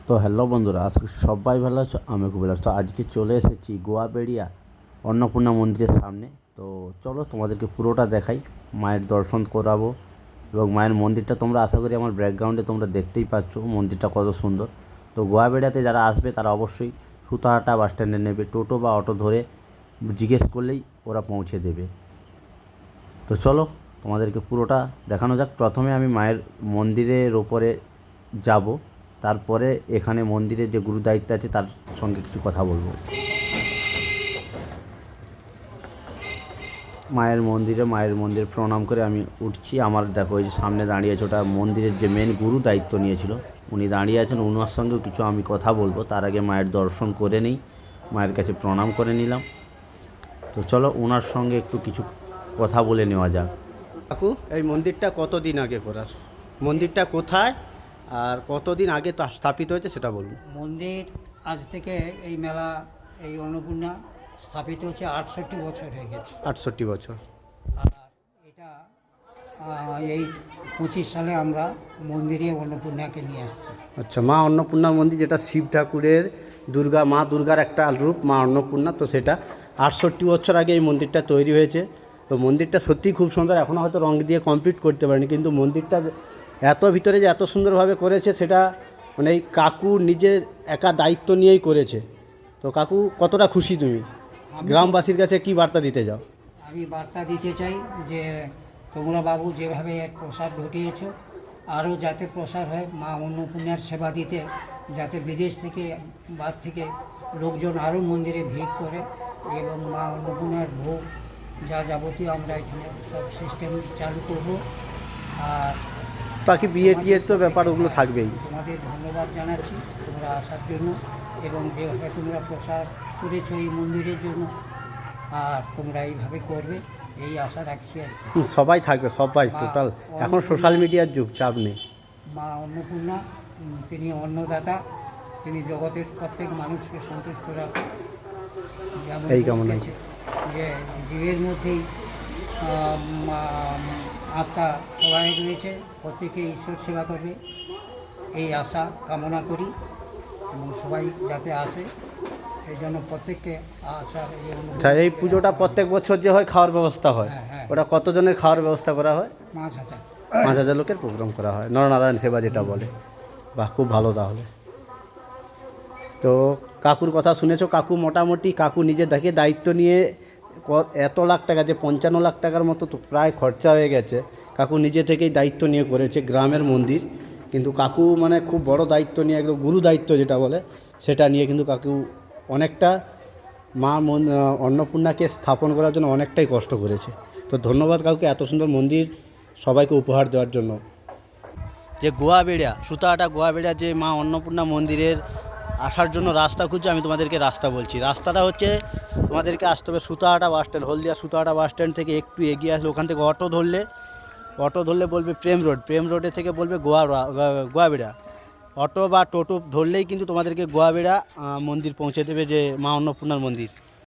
তো হ্যালো বন্ধুরা, আজকে সবাই ভালো আছো, আমি খুব ভালো আছি। তো আজকে চলে এসেছি গোয়াবেড়িয়া অন্নপূর্ণা মন্দিরের সামনে। তো চলো তোমাদেরকে পুরোটা দেখাই, মায়ের দর্শন করাবো এবং মায়ের মন্দিরটা তোমরা আশা করি আমার ব্যাকগ্রাউন্ডে তোমরা দেখতেই পাচ্ছ মন্দিরটা কত সুন্দর। তো গোয়াবেড়িয়াতে যারা আসবে তারা অবশ্যই সুতাহাটা বাস স্ট্যান্ডে নেবে, টোটো বা অটো ধরে জিজ্ঞেস করলেই ওরা পৌঁছে দেবে। তো চলো তোমাদেরকে পুরোটা দেখানো যাক। প্রথমে আমি মায়ের মন্দিরের ওপরে যাব, তারপরে এখানে মন্দিরের যে গুরু দায়িত্ব আছে তার সঙ্গে কিছু কথা বলবো। মায়ের মন্দিরে প্রণাম করে আমি উঠছি। আমার দেখো এই যে সামনে দাঁড়িয়ে আছে, ওটা মন্দিরের যে মেন গুরু দায়িত্ব নিয়েছিল উনি দাঁড়িয়ে আছেন। ওনার সঙ্গেও কিছু আমি কথা বলবো, তার আগে মায়ের দর্শন করে নিই, মায়ের কাছে প্রণাম করে নিলাম। তো চলো ওনার সঙ্গে একটু কিছু কথা বলে নেওয়া যাক। কাকু, এই মন্দিরটা কতদিন আগে করার? মন্দিরটা কোথায় আর কতদিন আগে তা স্থাপিত হয়েছে সেটা বলুন। মন্দির আজ থেকে এই মেলা, এই অন্নপূর্ণা স্থাপিত হচ্ছে 68 বছর হয়ে গেছে। 68 বছর। আর এটা এই 25 সালে আমরা মন্দিরে অন্নপূর্ণাকে নিয়ে আসছি। আচ্ছা, মা অন্নপূর্ণা মন্দির, যেটা শিব ঠাকুরের মা দুর্গার একটা রূপ মা অন্নপূর্ণা, তো সেটা 68 বছর আগে এই মন্দিরটা তৈরি হয়েছে। তো মন্দিরটা সত্যিই খুব সুন্দর, এখনও হয়তো রং দিয়ে কমপ্লিট করতে পারেনি, কিন্তু মন্দিরটা এত ভিতরে যে এত সুন্দরভাবে করেছে সেটা মানে এই কাকু নিজে একা দায়িত্ব নিয়েই করেছে। তো কাকু, কতটা খুশি তুমি? গ্রামবাসীর কাছে কি বার্তা দিতে যাও? আমি বার্তা দিতে চাই যে তোমরা বাবু যেভাবে এর প্রসার ঘটিয়েছ, আরও যাতে প্রসার হয়, মা অন্নপূর্ণার সেবা দিতে, যাতে বিদেশ থেকে বাদ থেকে লোকজন আরও মন্দিরে ভিড় করে এবং মা অন্নপূর্ণার ভোগ যা যাবতীয় আমরা এখানে সব সিস্টেম চালু করব। আর বাকি বিয়ে টিয়ের তো ব্যাপার ওগুলো থাকবেই। তোমাদের ধন্যবাদ জানাচ্ছি তোমরা আসার জন্য এবং যেভাবে তোমরা প্রসার করেছো এই মন্দিরের জন্য, আর তোমরা এইভাবে করবে এই আশা রাখছি আর কি। সবাই থাকবে, সবাই টোটাল। এখন সোশ্যাল মিডিয়ার যুগ, চাপ নেই। মা অন্নপূর্ণা তিনি অন্নদাতা, তিনি জগতের প্রত্যেক মানুষকে সন্তুষ্ট রাখেন। যেমন এই কামনা বলতেছে যে জীবের মধ্যেই আত্মা সবাই রয়েছে, প্রত্যেকে ঈশ্বর সেবা করবে এই আশা কামনা করি এবং সবাই যাতে আসে সেই জন্য প্রত্যেককে আসার আচ্ছা, এই পুজোটা প্রত্যেক বছর যে হয়, খাওয়ার ব্যবস্থা হয়, হ্যাঁ। ওটা কতজনের খাওয়ার ব্যবস্থা করা হয়? 5,000। 5,000 লোকের প্রোগ্রাম করা হয়, নরনারায়ণ সেবা যেটা বলে। বাহ, খুব ভালো। তাহলে তো কাকুর কথা শুনেছো, কাকু মোটামুটি কাকু নিজে দেখে দায়িত্ব নিয়ে এত লাখ টাকা, যে 55 লাখ টাকার মতো তো প্রায় খরচা হয়ে গেছে, কাকু নিজে থেকেই দায়িত্ব নিয়ে করেছে গ্রামের মন্দির। কিন্তু কাকু মানে খুব বড় দায়িত্ব নিয়ে, একদম গুরু দায়িত্ব যেটা বলে সেটা নিয়ে কিন্তু কাকু অনেকটা মা অন্নপূর্ণাকে স্থাপন করার জন্য অনেকটাই কষ্ট করেছে। তো ধন্যবাদ কাকুকে এত সুন্দর মন্দির সবাইকে উপহার দেওয়ার জন্য। যে সুতাহাটা গোয়াবেড়িয়া যে মা অন্নপূর্ণা মন্দিরের আসার জন্য রাস্তা খুঁজছে, আমি তোমাদেরকে রাস্তা বলছি। রাস্তাটা হচ্ছে, তোমাদেরকে আসতে হবে সুতাহাটা বাস স্ট্যান্ড, হলদিয়া সুতাহাটা বাস স্ট্যান্ড থেকে একটু এগিয়ে আসলে ওখান থেকে অটো ধরলে বলবে প্রেম রোডে থেকে বলবে গোয়াবেড়িয়া। অটো বা টোটো ধরলেই কিন্তু তোমাদেরকে গোয়াবেড়িয়া মন্দির পৌঁছে দেবে, যে মা অন্নপূর্ণার মন্দির।